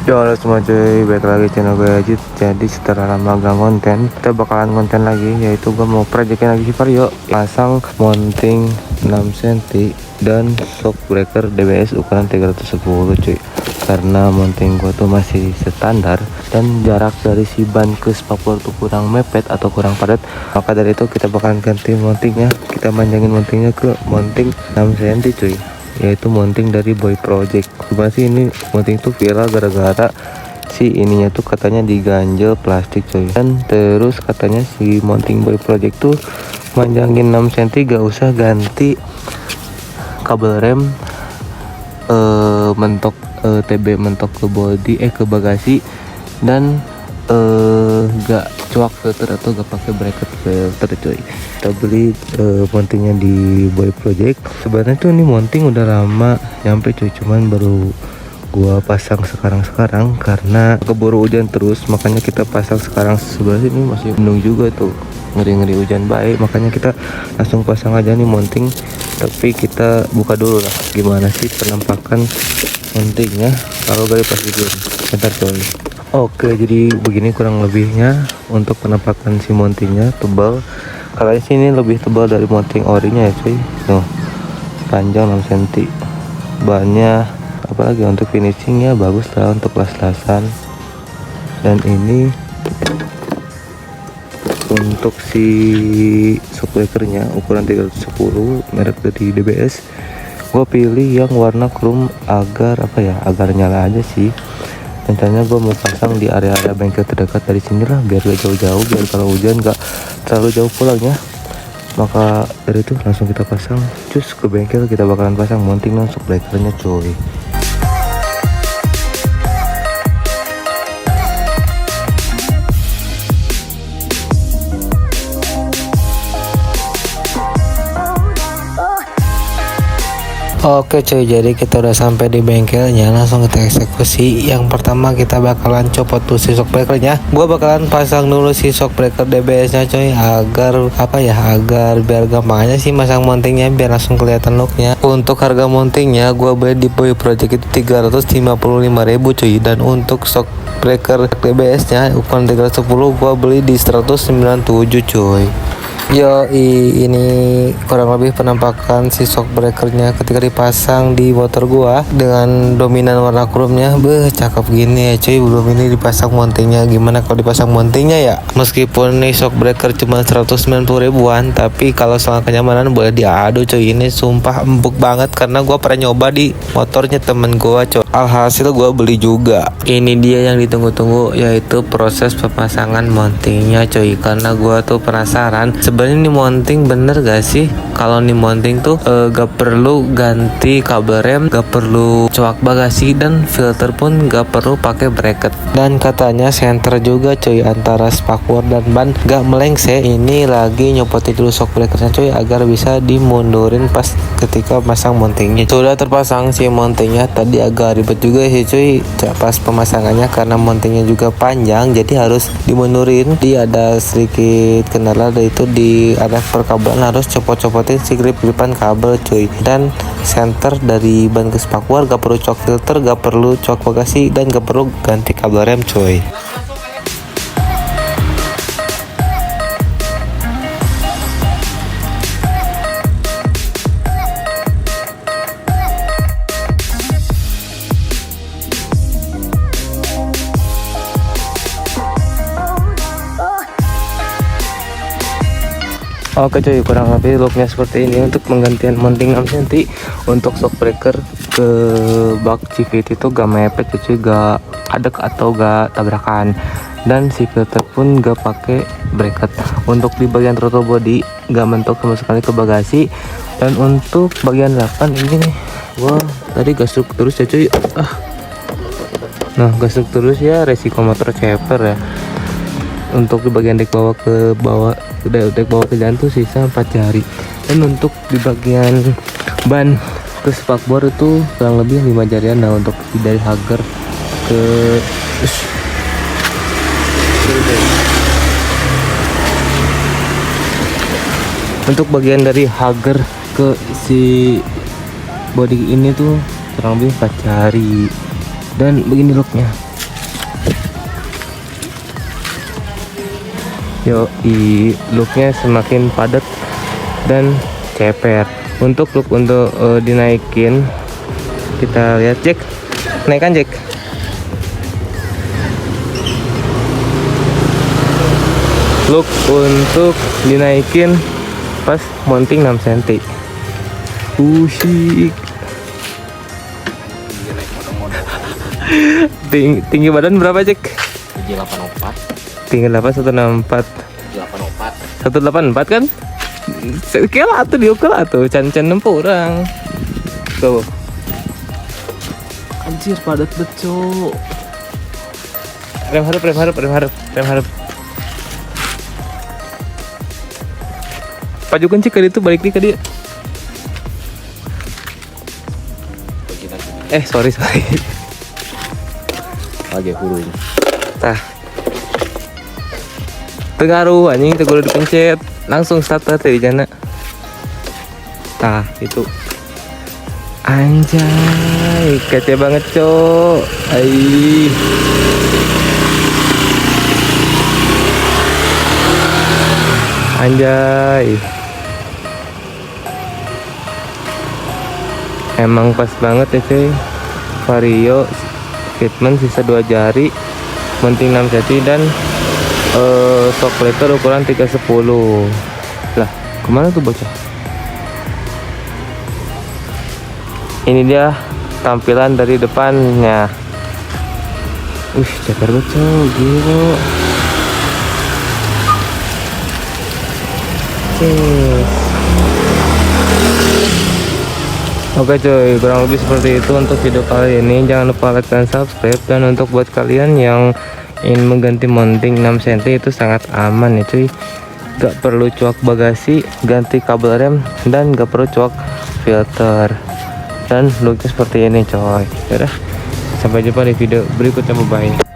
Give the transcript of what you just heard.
Yo, halo semua cuy, balik lagi channel gue Ajit. Jadi setelah lama gak konten, kita bakalan konten lagi, yaitu gue mau projekin lagi si Vario pasang mounting 6 cm dan shock breaker DBS ukuran 310 cuy. Karena mounting gue tuh masih standar dan jarak dari si ban ke spakbor tuh kurang mepet atau kurang padat, maka dari itu kita bakalan ganti mountingnya. Kita manjangin mountingnya ke mounting 6 cm cuy, yaitu mounting dari Boy Project. Cuma sih ini mounting tuh viral gara-gara si ininya tuh katanya diganjel plastik coy. Dan terus katanya si mounting Boy Project tuh manjangin 6 cm gak usah ganti kabel rem mentok TB mentok ke body ke bagasi, dan gak cuak filter atau gak pakai bracket filter coy. Kita beli mountingnya di Boy Project. Sebenarnya tuh ini mounting udah lama nyampe cuy, cuman baru gua pasang sekarang karena keburu hujan terus, makanya kita pasang sekarang. Sebenarnya ini masih mendung juga tuh, ngeri hujan baik, makanya kita langsung pasang aja nih mounting. Tapi kita buka dulu lah gimana sih penampakan mountingnya kalau dari pas video. Bentar coy. Oke, jadi begini kurang lebihnya untuk penampakan si mountingnya. Tebal, kalau sini lebih tebal dari mounting orinya ya cuy. Tuh, panjang 6 cm. Bannya apalagi untuk finishingnya bagus lah untuk las-lasan. Dan ini untuk si shock breakernya ukuran 310 merek dari DBS. Gue pilih yang warna chrome agar agar nyala aja sih. Rencananya gue mau pasang di area-area bengkel terdekat dari sini lah, biar gak jauh-jauh, biar kalau hujan gak terlalu jauh pulangnya. Maka dari itu langsung kita pasang cus ke bengkel. Kita bakalan pasang mounting dan shock breakernya coy. Oke cuy, jadi kita udah sampai di bengkelnya, langsung kita eksekusi. Yang pertama kita bakalan copot tuh si shock breakernya. Gua bakalan pasang dulu si shock breaker DBS nya coy, agar agar biar gampang aja sih masang mountingnya, biar langsung kelihatan looknya. Untuk harga mountingnya gua beli di Boy Project itu 355.000 cuy, dan untuk shock breaker DBS nya ukuran 310 gua beli di 197 cuy. Yo, ini kurang lebih penampakan si shock breakernya ketika dipasang di motor gua dengan dominan warna chrome-nya. Cakep gini ya cuy. Belum ini dipasang mountingnya. Gimana kalau dipasang mountingnya ya? Meskipun nih shock breaker cuma 190 ribuan, tapi kalau soal kenyamanan boleh diadu cuy. Ini sumpah empuk banget karena gua pernah nyoba di motornya temen gua coy. Alhasil gua beli juga. Ini dia yang ditunggu-tunggu, yaitu proses pemasangan mountingnya coy. Karena gua tuh penasaran sebenarnya nih mounting bener gak sih? Kalau nih mounting tuh gak perlu ganti kabel rem, gak perlu coak bagasi, dan filter pun gak perlu pakai bracket. Dan katanya center juga cuy antara spakbor dan ban gak melengse. Ini lagi nyopotin dulu shock breakernya cuy agar bisa dimundurin pas ketika pasang mountingnya. Sudah terpasang si mountingnya, tadi agak ribet juga sih cuy pas pemasangannya karena mountingnya juga panjang, jadi harus dimundurin. Dia ada sedikit kendala, yaitu di area perkabelan harus copot-copotin si grip-gripan kabel cuy. Dan center dari ban ke spakbor gak perlu coak filter, gak perlu coak bagasi, dan gak perlu ganti kabel rem cuy. Oke cuy, kurang lebih looknya seperti ini untuk penggantian mounting 6 cm. Untuk shock breaker ke bak CVT itu gak mepet cuy, gak adek atau gak tabrakan, dan si filter pun gak pakai bracket. Untuk di bagian throttle body gak mentok sama sekali ke bagasi. Dan untuk bagian 8 ini nih, wah tadi gasuk terus ya cuy. Nah gasuk terus ya, resiko motor ceper ya. Untuk di bagian dek bawah ke bawah, dek bawah ke jalan tuh sisa 4 jari. Dan untuk di bagian ban ke spakbor itu kurang lebih 5 jarian. Nah untuk dari hager ke untuk bagian dari hager ke si body ini tuh kurang lebih 4 jari. Dan begini looknya. Looknya semakin padat dan ceper. Untuk look dinaikin, kita lihat. Jack, naikkan Jack. Look untuk dinaikin pas mounting 6 cm. Usik. Tinggi badan berapa Jack? 784. Tinggi 8 164. 184 kan? Kela tuh diukur tuh, can nempuh orang. Tuh. Anjir padat beco. Rem harap. Pajukan cik kali itu balik di ke dia. Sorry. Agak hurung. Tah. Tengaruh anjing teu kudu dipencet. Langsung start teh jana. Tah, itu. Anjay, kece banget, Cok. Ai. Anjay. Emang pas banget ya cuy. Vario fitment sisa 2 jari, mounting 6 cm dan shock breaker ukuran 310. Lah, kemana tuh bocah? Ini dia tampilan dari depannya. Ceper betul, gila. Oke cuy, kurang lebih seperti itu untuk video kali ini. Jangan lupa like dan subscribe. Dan untuk buat kalian yang ingin mengganti mounting 6 cm itu sangat aman ya cuy. Gak perlu coak bagasi, ganti kabel rem, dan gak perlu coak filter. Dan looknya seperti ini coy. Yaudah, sampai jumpa di video berikutnya, bye bye.